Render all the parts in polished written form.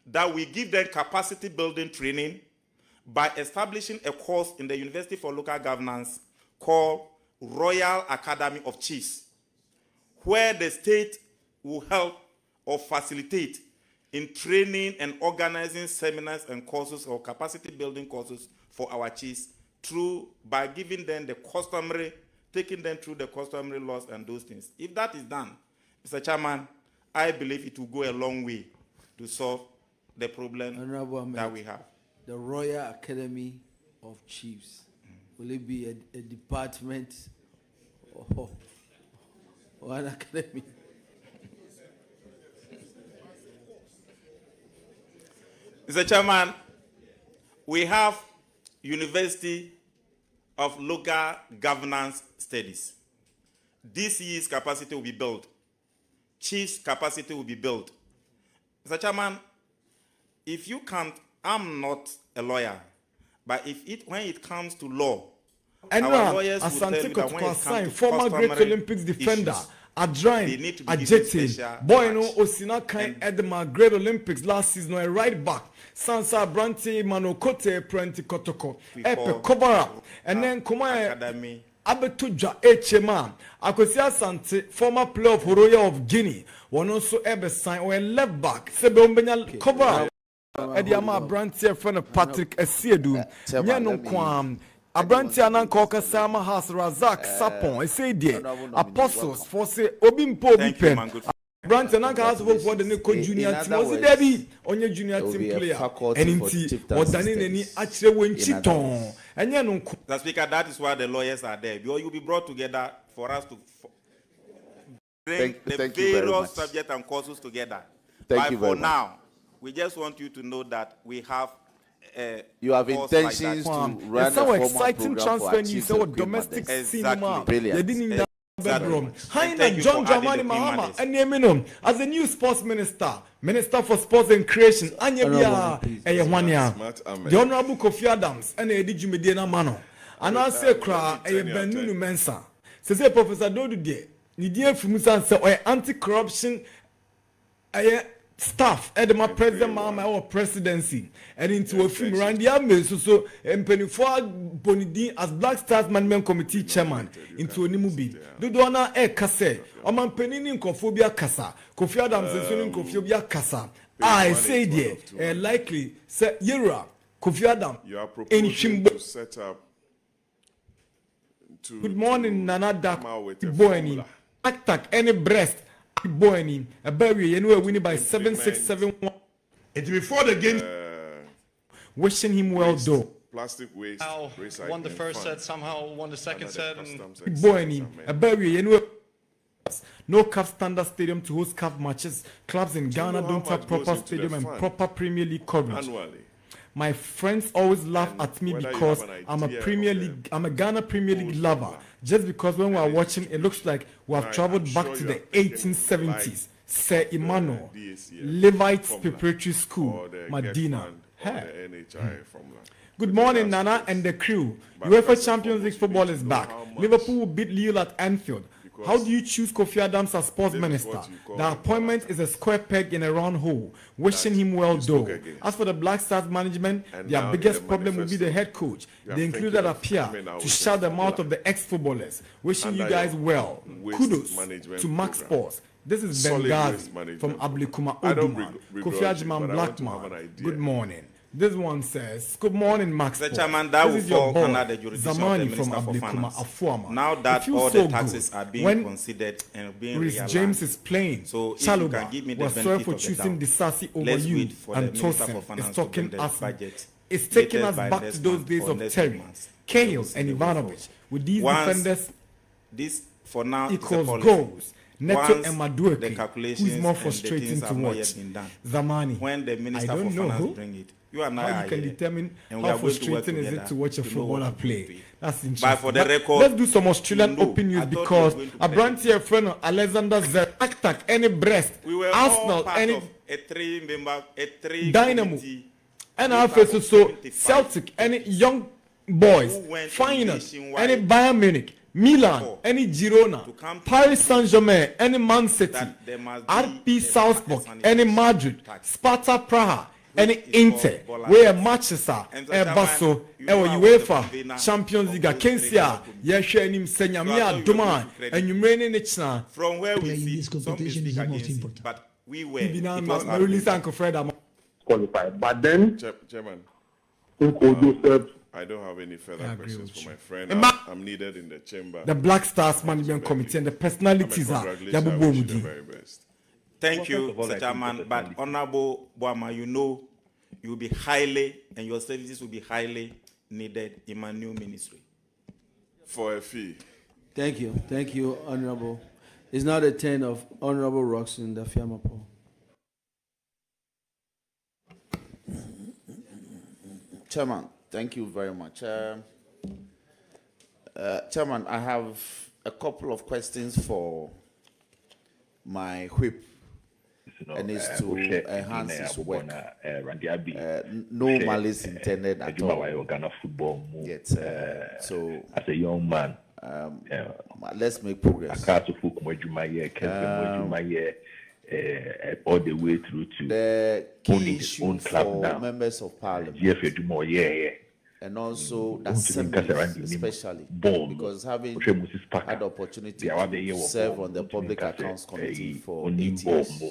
that we give them capacity building training by establishing a course in the University for Local Governance called Royal Academy of Chiefs, where the state will help or facilitate in training and organizing seminars and courses or capacity building courses for our chiefs by giving them the customary, taking them through the customary laws and those things. If that is done, Mr. Chairman, I believe it will go a long way to solve the problem that we have. The Royal Academy of Chiefs, will it be a department or an academy? Mr. Chairman, we have University of Local Governance Studies. This year's capacity will be built. Chiefs' capacity will be built. Mr. Chairman, if you can't, I'm not a lawyer, but when it comes to law, our lawyers will tell you that when it comes to former Great Olympics defender, Ibrahim, Ajete, boy no Osina kind Edema Great Olympics last season, a right back, Sansa Branti, Manokote, Prenti Kotoko, Epe cover up, and then Kuma Abetuja HMA, Akosia Sante, former player of Royal of Guinea, one also Ebe sign or a left back, Sebombenya cover up. Ediama Branti, friend of Patrick Esiedu, Yano Kwam. Abranti anankoka sama has Razak Sapon say dear apostles for say obimpo bipen Abranti ananka has hope for the Nico junior team was Debbie on your junior team player and inti was done in any actually when chiton and yano. The Speaker, that is why the lawyers are there, because you'll be brought together for us to bring the various subjects and courses together. But for now, we just want you to know that we have you have intentions to run a exciting transfer news or domestic cinema. They didn't in that bedroom. Haina John Dramani Mahama and Yeminom as the new sports minister, Minister for Sports and Creation, Anya Eyawania, the Honorable Kofi Adams, and Ediju Medina Mano. And I say, cry a Benunu Mensa. Says Professor Dodu De, Nidia Fumusan or anti-corruption staff Edema President Mama or presidency and into a film Randy Ahmed so Penifua Bonidi as Black Stars Management Committee chairman into a Nimubi. Dudwana Kase, Oman Peninin Kofobia Kasa, Kofi Adams and Kofobia Kasa. I say there, likely say Yera, Kofi Adam in Shimbo set up. Good morning, Nana Dak Boyni. Attack any breast. Boyni, a barrier, and we're winning by 7-6-7-1. It's before the game. Wishing him well, though. Plastic waste. Won the first set, somehow won the second set. Boyni, a barrier, and we're no CAF standard stadium to host CAF matches. Clubs in Ghana don't have proper stadium and proper Premier League coverage. Annually. My friends always laugh at me because I'm a Ghana Premier League lover. Just because when we are watching, it looks like we have traveled back to the 1870s. Sir Emmanuel, Levites Preparatory School, Medina. Good morning, Nana and the crew. UEFA Champions League football is back. Liverpool will beat Lille at Anfield. How do you choose Kofi Adams as sports minister? The appointment is a square peg in a round hole. Wishing him well, though. As for the Black Stars management, their biggest problem will be the head coach. They included a peer to shut the mouth of the ex-footballers. Wishing you guys well. Kudos to Max Sports. This is Benghazi from Ablikuma Oduman. Kofi Ajiman Blackman. Good morning. This one says, good morning, Max. Mr. Chairman, that will fall under the jurisdiction of the Minister for Finance. Now that all the taxes are being considered and being realized. James is playing. So if you can give me the benefit for of choosing the doubt, Disasi over let's you wait for and the Minister for Tosin Finance is to talking bring the us. budget. It's taking us back to those days of Terry, Cahill, and Ivanovic. With these defenders, this for now equals goals. Neto and Madueke, who is more frustrating to watch. Zamani, when the Minister for Finance bring it. You and how you can determine how frustrating is it to watch a footballer play. That's interesting. But for the record, let's do some Australian Open news because a brand here friend Alexander Zer attack any breast, Arsenal, any Dynamo, and also so Celtic, any young boys, final, any Bayern Munich, Milan, any Girona, Paris Saint-Germain, any Man City, RB Salzburg, any Madrid, Sparta Praha, any Inter where matches are baso UEFA Champions League Kensia yehwe nim senyame adoma enwumre ne china from where we in see this some competition is the most against it, important. but we were release Uncle Fred qualified. But then, Chairman, I don't have any further questions for my friend. I'm needed in the chamber. the Black Stars Management Committee and the personalities are Congratulations, the very best. Thank you, Mr. Chairman. But Honorable Boama, you know you will be highly, and your services will be highly needed in my new ministry. For a fee. Thank you, Honorable. It's now the turn of Honorable Roxanne Dafiamapo. Chairman, thank you very much. Chairman, I have a couple of questions for my whip, and it's to enhance his work. No malice intended at all. Yet, so as a young man, let's make progress. All the way through to The key owning his issue own club for now. members of parliament, and also the assemblies, especially because having had the opportunity to serve on the public accounts committee for 8 years,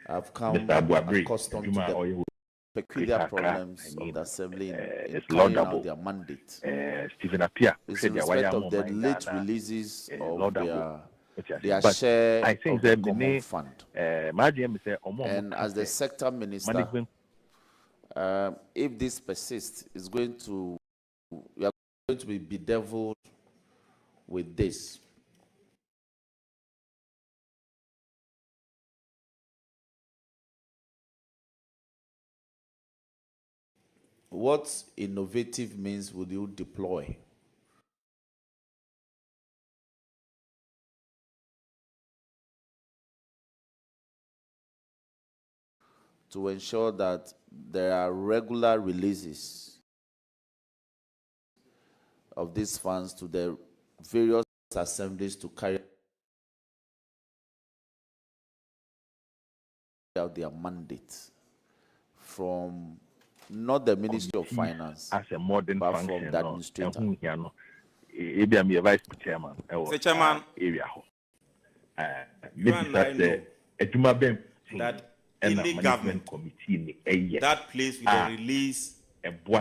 I've come accustomed to the peculiar problems of the assembly in carrying out their mandate. It's in respect of the late releases of their share of the common fund. And as the sector minister, if this persists, we are going to be bedeviled with this. What innovative means would you deploy to ensure that there are regular releases of these funds to the various assemblies to carry out their mandate from not the Ministry of Finance, as a modern but function, from the administrator? I'm a vice chairman. Mr. Chairman, area. you and I know that any government that place with a release,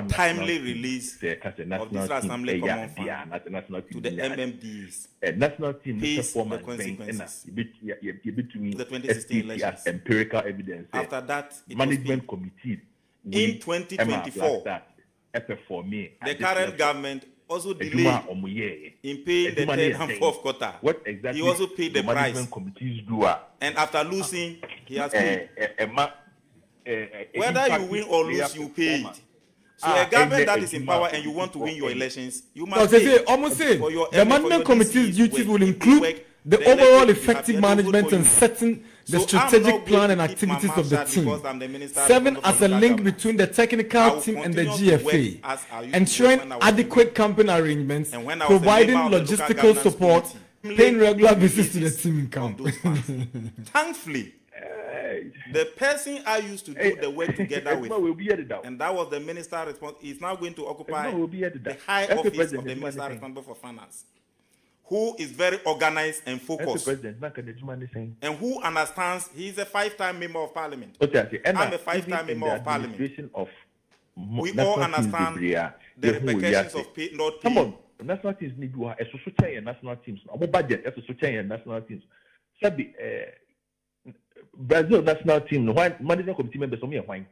timely release of this assembly common fund to the MMDs pays the consequences. The 2016 elections. Empirical evidence. After that, it management was committee in 2024. The current government also delayed in paying the third and fourth quarter. What exactly he also paid the price. Management committees do. And after losing, he has paid. Whether you win or lose, you pay it. So a government that is in power and you want to win your elections, you must pay. For your the management committee's duties will include the overall effective management and setting the strategic plan and activities of the team, serving as a link between the technical team and the GFA, ensuring adequate campaign arrangements, providing logistical support, paying regular visits to the team in camp. Thankfully, the person I used to do the work together with, and that was the minister responsible, is now going to occupy the high office of the minister responsible for finance, who is very organized and focused, and who understands he's a 5-time member of parliament. I'm a 5-time member of parliament. We all understand the repercussions of not paying. National teams need to have a national teams. Our budget is national teams. Brazil national team, why management committee members only why?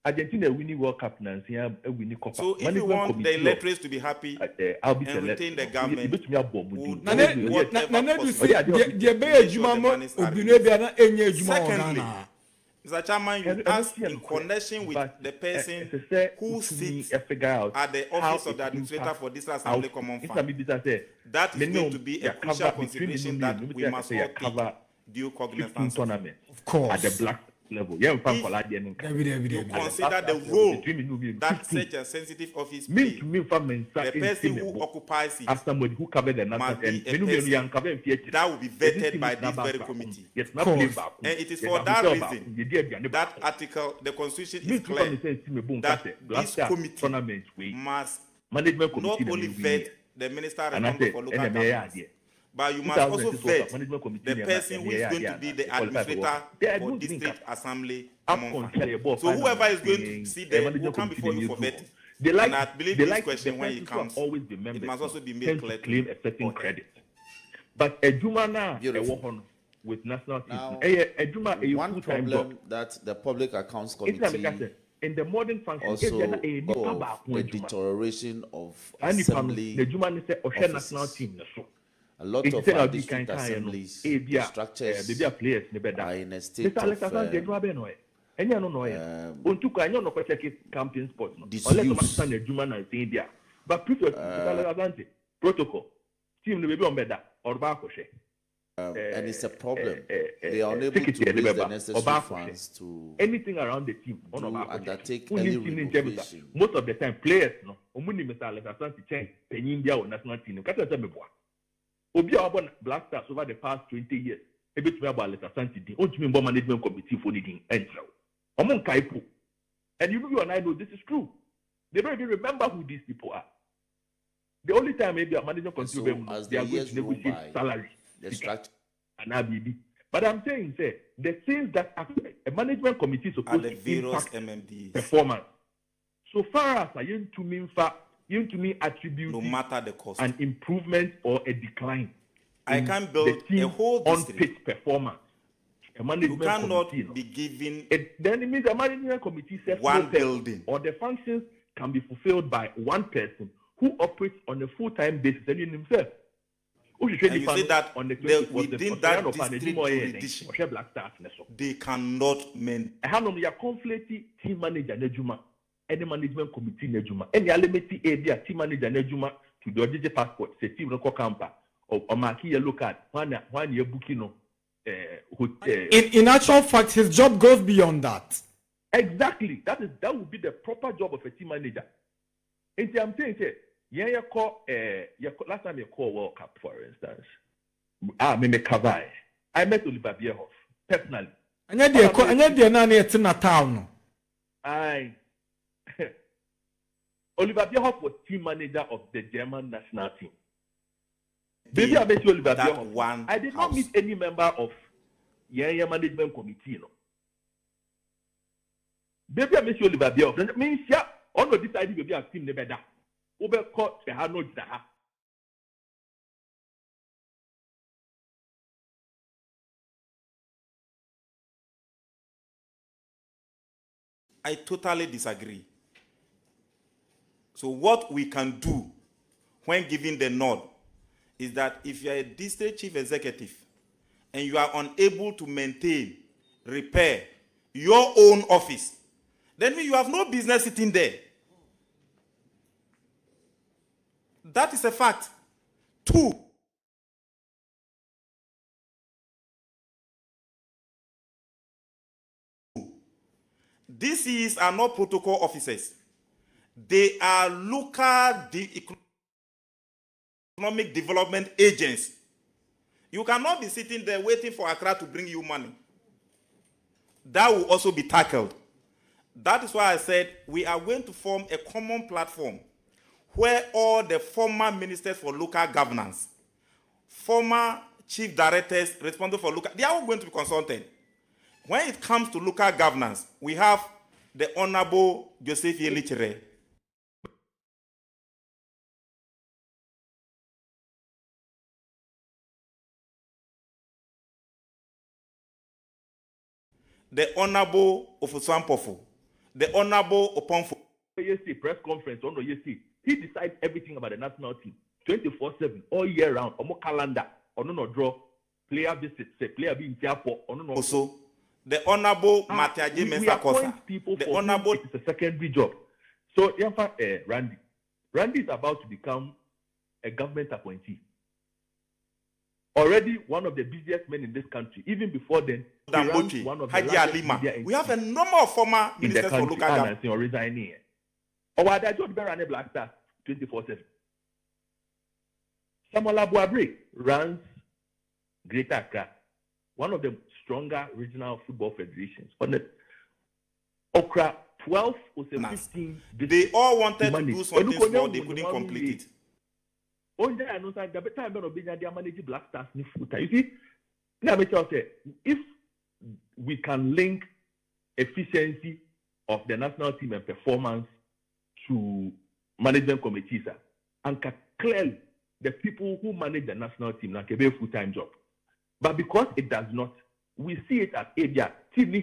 Argentina winning World Cup now, winning Copa. So if you want the electorates to be happy and retain the government, secondly, Mr. Chairman, you ask in connection with the person who sits at the office of the administrator for this assembly common fund. That is going to be a crucial consideration that we must all take due cognizance. Of course. At the Black level. Yeah, you consider the role that such a sensitive office plays, the person who occupies it as somebody who covered the must be a person that will be vetted by this very committee. And it is for that reason that article, the constitution is clear that this committee must not only vet the minister responsible for local governance, but you must also vet the person who is going to be the administrator for district assembly. So whoever is going to see them will come before you for vetting. And I believe this question, when it comes, it must also be made clear to claim a certain credit. But a Jumana with national team, one problem that the Public Accounts Committee in the modern function also the deterioration of assembly offices. A lot of our district assemblies, the structures are in a state of disuse. But protocol team and it's a problem. They are unable to raise the necessary funds to anything around the team. Undertake early renovation. Most of the time, players no. Black Stars over the past 20 years. Management committee for needing entry. And you and I know this is true. They don't even remember who these people are. The only time maybe a management committee they are going to negotiate salary. The structure and ABD. But I'm saying, the things that a management committee is supposed to impact performance. So far as I to me attribute no matter the cost, an improvement or a decline. I can build a whole on-pitch performance. A management you cannot committee, be given then it means a management committee says one building, or the functions can be fulfilled by one person who operates on a full-time basis and in himself. And you say that within that district jurisdiction, they cannot maintain. You are conflating team manager Nejuma, any management committee Nejuma, any alimenti area team manager Nejuma to the digital passport, say team local camper or marquee yellow card, one year booking. In actual fact, his job goes beyond that. Exactly. That would be the proper job of a team manager. And I'm saying, last time you call World Cup, for instance. I met Oliver Bierhoff personally. And you're not near town. Oliver Bierhoff was team manager of the German national team. Maybe I met Oliver Bierhoff. I did not meet any member of Yaya management committee. No. Maybe I met Oliver Bierhoff. That means on the decided to be a team never that. Over court, they have no desire. I totally disagree. So what we can do when giving the nod is that if you are a district chief executive and you are unable to maintain, repair your own office, then you have no business sitting there. That is a fact. 2, DCs are not protocol officers. They are local economic development agents. You cannot be sitting there waiting for Accra to bring you money. That will also be tackled. That is why I said we are going to form a common platform where all the former ministers for local governance, former chief directors responsible for local, they are all going to be consulted. When it comes to local governance, we have the Honorable Joseph Yelichere. The Honorable Ofusampofu, the Honorable Oponfo. Press conference on the he decides everything about the national team 24/7 all year round. Calendar, no draw, player visits, player being for also. The Honorable Matiaje Mensah-Kosa. The Honorable. It's a secondary job. So, Randy is about to become a government appointee. already one of the busiest men in this country. Even before then, he runs one of the largest media we have a number of former ministers for local government. Resigning. Or why they just run a Black Stars 24/7. Samuel Abuabre runs Greater Accra, one of the stronger regional football federations. On the Okra 12 or 15, they all wanted to do something small, they couldn't complete it. Only I know that the time of being they manage Black Stars in foot. You see, now if we can link efficiency of the national team and performance to management committees, and clearly the people who manage the national team now can be a full-time job. But because it does not, we see it at area. Team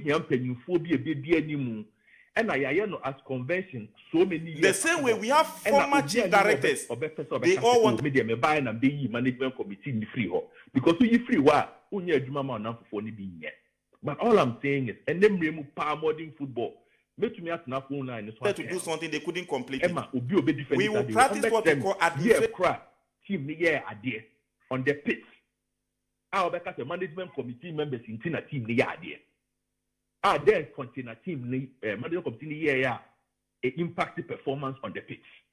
and I know as convention so many years. The same way we have former chief directors. They all want media buy and be management committee in the free hall because we free wa unye adwuma ma na for ni bi nye. But all I'm saying is and them remove power modern football. Make me ask na phone line so to do something they couldn't complete it. We will practice what we call administration. Team ni idea on the pitch. Our the management committee members in team ni idea. Then continue team management committee impact the performance on the pitch.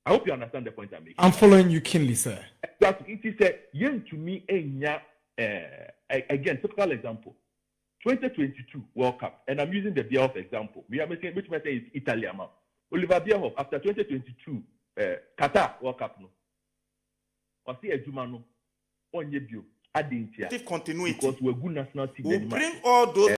I hope you understand the point I'm making. I'm following you keenly, sir. It is a young to me again typical example. 2022 World Cup, and I'm using the Bierhoff example. We are making which matter is Italy amount. Oliver Bierhoff after 2022 Qatar World Cup no. Or see a Jumano on your view. Continuity. Because we're good national team. We'll bring all those